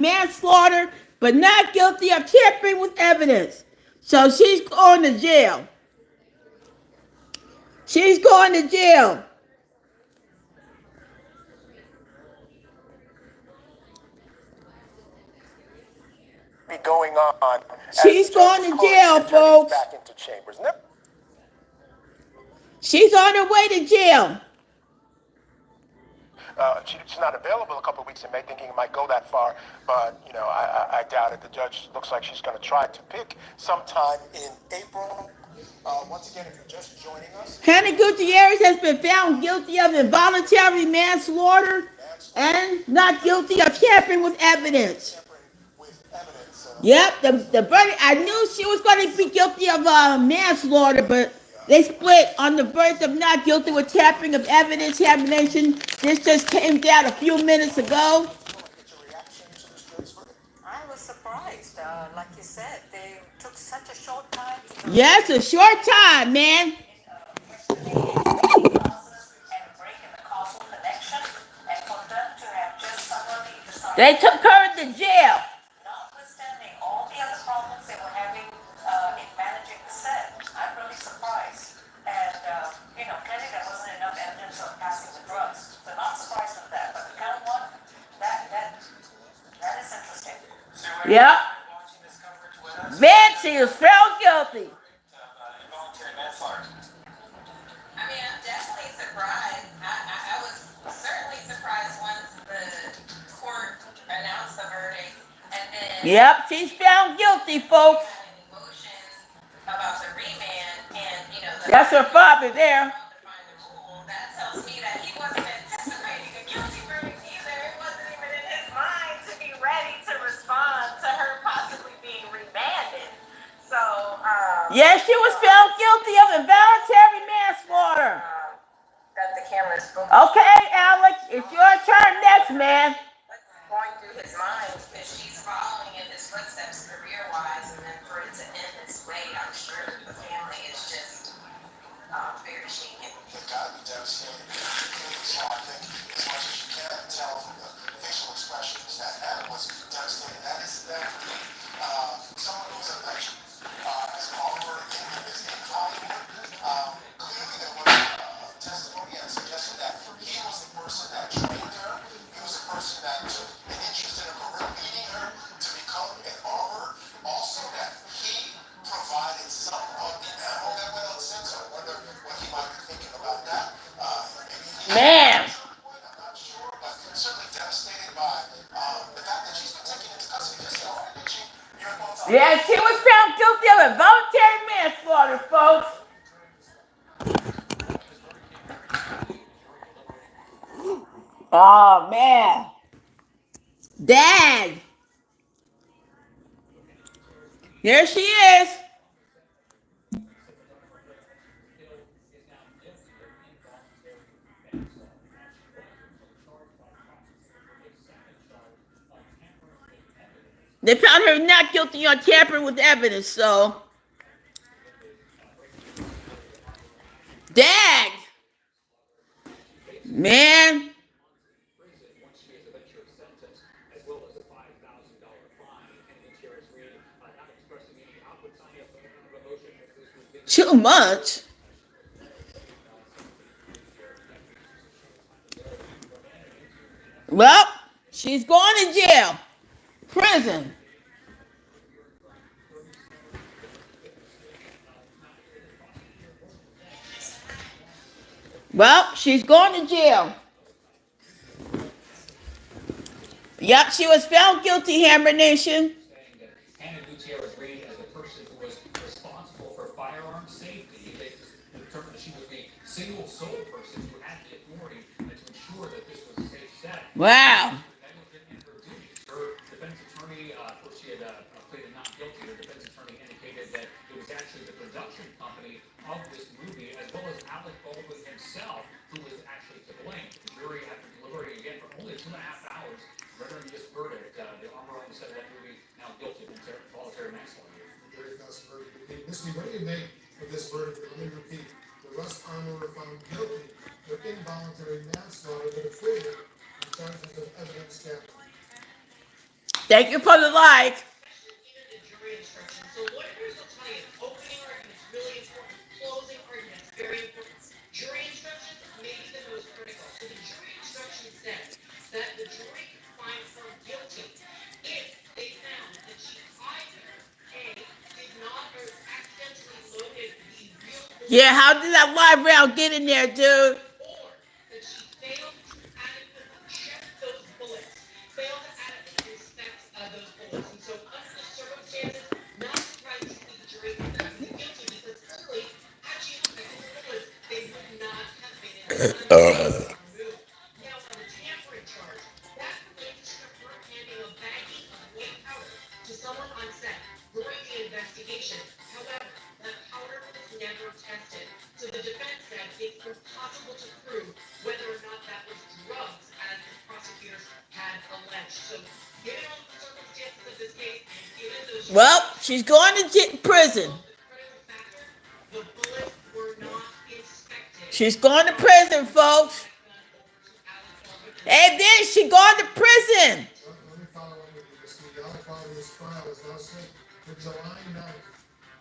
manslaughter, but not guilty of tampering with evidence. So she's going to jail. She's going to jail. Be going on as She's the judge going is to calling jail, the attorneys folks. back into chambers. She's on her way to jail. She's not available a couple of weeks in May, thinking it might go that far, but I doubt it. The judge looks like she's going to try to pick sometime in April. Once again, if you're just joining us, Hannah Gutierrez has been found guilty of involuntary manslaughter and not guilty of tampering with evidence. Yep, the verdict. I knew she was going to be guilty of manslaughter, but they split on the verdict of not guilty with tampering of evidence. Haven't mentioned this just came down a few minutes ago. I was surprised. Like you said, they took such a short time. Yes, a short time, man. They took her to jail. Notwithstanding all the other problems they were having in managing the set, I'm really surprised. And, clearly there wasn't enough evidence of passing the drugs. So not surprised with that. But the count one, that is interesting. Yep. Man, she was found guilty. I mean, I'm definitely surprised. I was certainly surprised once the court announced the verdict, and then Yep, she's found guilty, folks. emotions about the remand, and That's her father there. the rule. That tells me that he wasn't anticipating a guilty verdict either. It wasn't even in his mind to be ready to respond to her possibly being remanded. So, Yes, she was found guilty of involuntary manslaughter. that the camera is focused. Okay, Alex, it's your turn next, man. Going through his mind because she's following in his footsteps career-wise, and then for it to end this way, I'm sure the family is just very shaken. They've got to be devastated. So I think as much as you can tell from the facial expressions that Adam was devastated. That is that someone who was affectionate as an offer in his Hollywood. Clearly there was testimony that suggested that he was the person that trained her. He was the person that took an interest in her career, leading her to become an armor. Also that he provided some of the ammo that went on set. So I wonder what he might be thinking about that. Man. I'm not sure, but certainly devastated by the fact that she's been taken into custody. Yeah, she was found guilty of involuntary manslaughter, folks. Oh, man. Dad. Here she is. They found her not guilty on tampering with evidence, so. Dad. Man. Too much. Well, she's going to jail. Prison. Well, she's going to jail. Yep, she was found guilty, Hammer Nation. Hannah Gutierrez Reed as the person who was responsible for firearm safety. They determined that she was the single sole person who had the authority to ensure that this was a safe set. Wow. That was in her duties. Her defense attorney, of course, she had pleaded not guilty. Her defense attorney indicated that it was actually the production company of this movie, as well as Alec Baldwin himself, who was actually to blame. The jury, after deliberating again for only 2.5 hours, rendering this verdict, the armor on the set of that movie now guilty of involuntary manslaughter. Very fast verdict. Misty, what do you make of this verdict? Let me repeat. The Rust armorer found guilty of involuntary manslaughter but acquitted on charges of evidence tampering. Thank you for the like. Even the jury instructions. So lawyers will tell you opening arguments really important, closing arguments very important. Jury instructions may be the most critical. So the jury instruction said that the jury could find her guilty if they found that she either A, did not or accidentally loaded the real bullet. Yeah, how did that live round get in there, dude? Or that she failed to adequately check those bullets, failed to adequately inspect those bullets. And so under the circumstances, not surprised to see the jury found her guilty because clearly, had she inspected the bullets, they would not have been in the removed. Now, on the tampering charge, that relates to her handing a baggie of white powder to someone on set during the investigation. However, that powder was never tested. So the defense said it's impossible to prove whether or not that was drugs, as the prosecutors had alleged. So, given all the circumstances of this case, and given those Well, she's going to prison. the critical factor, the bullets were not inspected. She's going to prison, folks. Hey, then she going to prison. Let me follow up with you, Ms. Lee. Alec Baldwin's trial is now set for July 9th.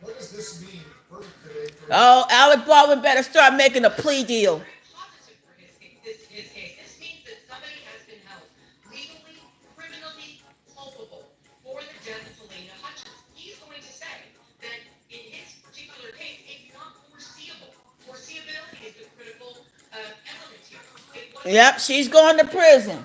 What does this mean? Verdict today for Oh, Alec Baldwin better start making a plea deal. Positive for his case. This means that somebody has been held legally, criminally culpable for the death of Helena Hutchins. He's going to say that in his particular case, it's not foreseeable. Foreseeability is the critical element here. Yep, she's going to prison.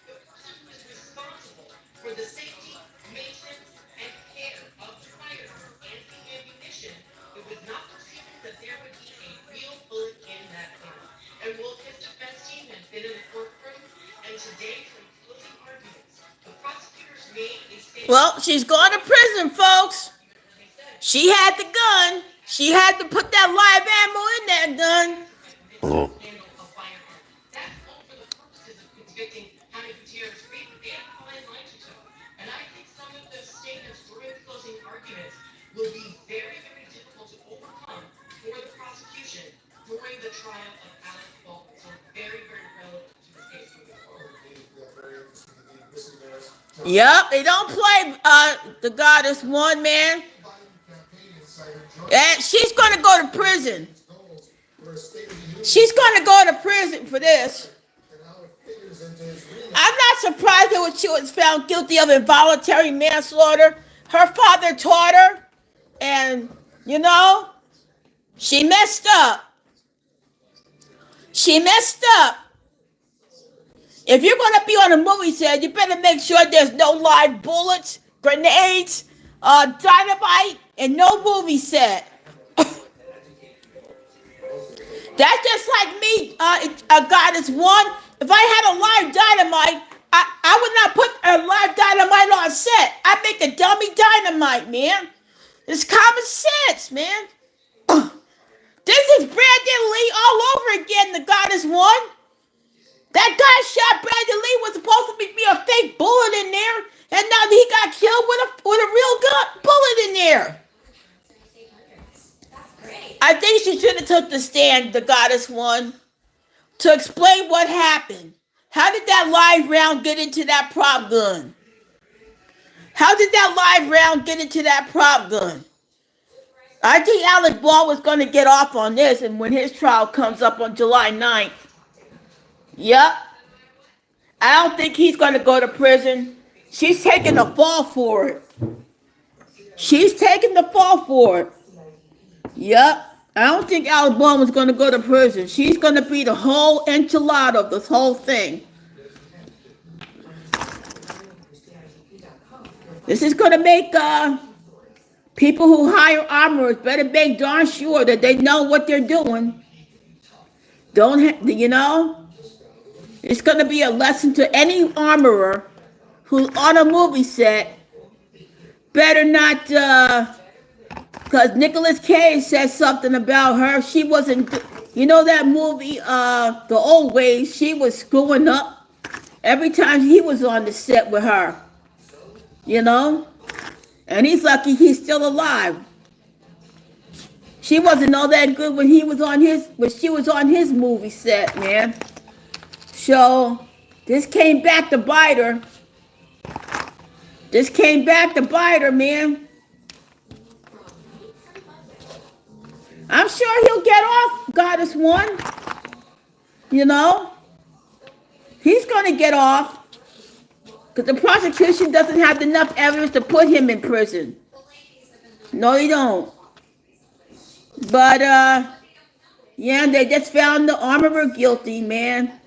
The person who is responsible for the safety, maintenance, and care of the firearm and the ammunition, it was not foreseeable that there would be a real bullet in that gun. And Wolf's defense team has been in the courtroom, and today, from closing arguments, the prosecutors made a statement. Well, she's going to prison, folks. They said She had the gun. She had to put that live ammo in that gun. handle a firearm. That's all for the purposes of convicting Jaime Gutierrez and Colin Lanchito. And I think some of those statements during the closing arguments will be very, very difficult to overcome for the prosecution during the trial of Alec Baldwin. So very, very relevant to this case moving forward. very interesting indeed. Missy Maris. Yep, they don't play the goddess one, man. Biden campaign insider joined And she's going to go to prison. goals for a State of the Union. She's going to go to prison for this. And how it figures into his real I'm not surprised that she was found guilty of involuntary manslaughter. Her father taught her, and, you know, she messed up. She messed up. If you're going to be on a movie set, you better make sure there's no live bullets, grenades, dynamite, and no movie set. That's just like me, Goddess One. If I had a live dynamite, I would not put a live dynamite on set. I make a dummy dynamite, man. It's common sense, man. This is Brandon Lee all over again, the Goddess One. That guy shot Brandon Lee was supposed to be a fake bullet in there, and now he got killed with a real gun bullet in there. I think she should have took the stand, the Goddess One, to explain what happened. How did that live round get into that prop gun? How did that live round get into that prop gun? I think Alec Baldwin was going to get off on this, and when his trial comes up on July 9th, yep, I don't think he's going to go to prison. She's taking the fall for it. She's taking the fall for it. Yep. I don't think Alec Baldwin's going to go to prison. She's going to be the whole enchilada of this whole thing. This is going to make people who hire armorers better make darn sure that they know what they're doing. You know? It's going to be a lesson to any armorer who's on a movie set. Better not, because Nicolas Cage said something about her. She wasn't, you know that movie, The Old Ways, she was screwing up every time he was on the set with her. You know? And he's lucky he's still alive. She wasn't all that good when she was on his movie set, man. So, this came back to bite her. Just came back to bite her, man. I'm sure he'll get off, Goddess One. You know, he's going to get off because the prosecution doesn't have enough evidence to put him in prison. No, they don't. But, yeah, they just found the armorer guilty, man.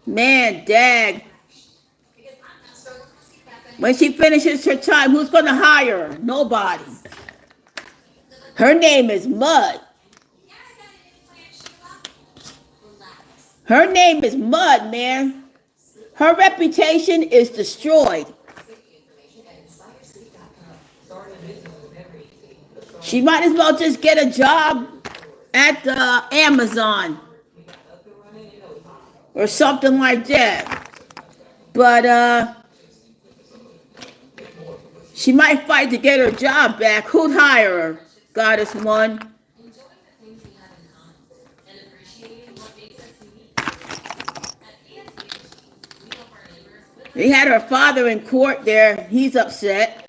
Man, dag. When she finishes her time, who's going to hire her? Nobody. Her name is Mud. Her name is Mud, man. Her reputation is destroyed. She might as well just get a job at Amazon or something like that. But she might fight to get her job back. Who'd hire her? Goddess One. They had her father in court there. He's upset.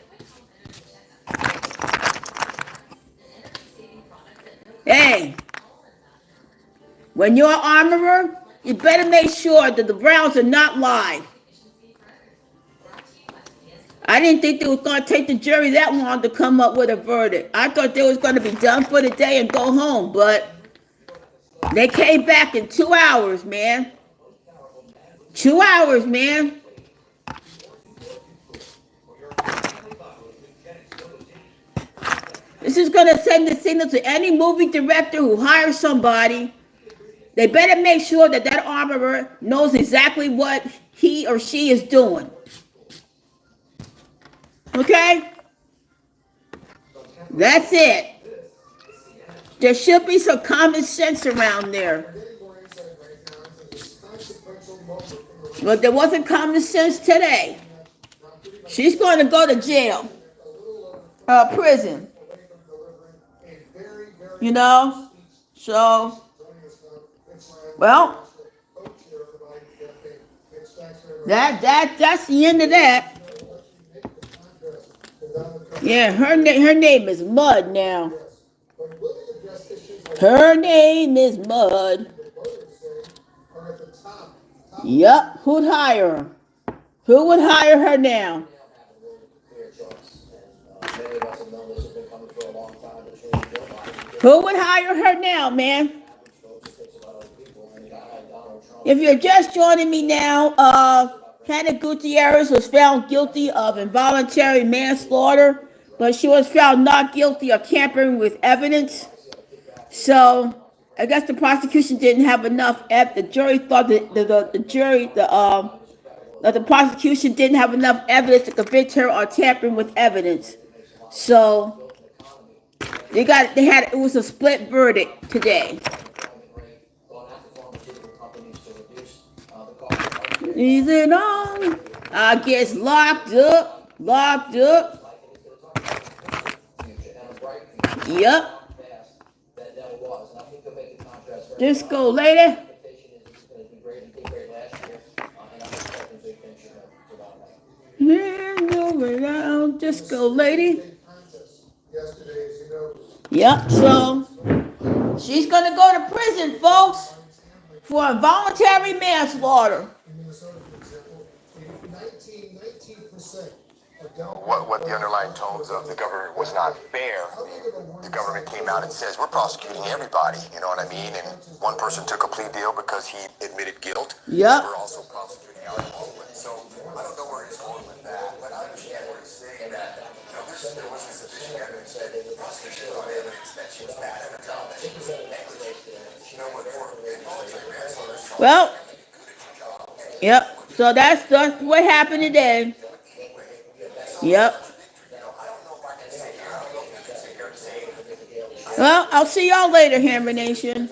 Hey, when you're an armorer, you better make sure that the rounds are not live. I didn't think they was going to take the jury that long to come up with a verdict. I thought they was going to be done for the day and go home, but they came back in 2 hours, man. 2 hours, man. This is going to send the signal to any movie director who hires somebody. They better make sure that that armorer knows exactly what he or she is doing. Okay? That's it. There should be some common sense around there. But there wasn't common sense today. She's going to go to jail. Prison. You know? So, well, that's the end of that. Yeah, her name is Mud now. Her name is Mud. Yup, who'd hire her? Who would hire her now? Who would hire her now, man? If you're just joining me now, Hannah Gutierrez was found guilty of involuntary manslaughter, but she was found not guilty of tampering with evidence. So I guess the prosecution didn't have enough. The jury thought that the prosecution didn't have enough evidence to convict her on tampering with evidence. So it was a split verdict today. Is it on? I guess locked up. Yep. Disco lady. Disco lady. Yep, so she's gonna go to prison, folks, for involuntary manslaughter. What the underlying tones of the government was not fair. The government came out and says, we're prosecuting everybody, you know what I mean? And one person took a plea deal because he admitted guilt. Yep. We're also prosecuting our opponent. So I don't know where he's going with that, but I understand what he's saying that, there wasn't sufficient evidence that the prosecution had evidence that she was bad at her job, that she was negligent. But for involuntary manslaughter, well, yep. So that's what happened today. Yep. Well, I'll see y'all later, Hammer Nation.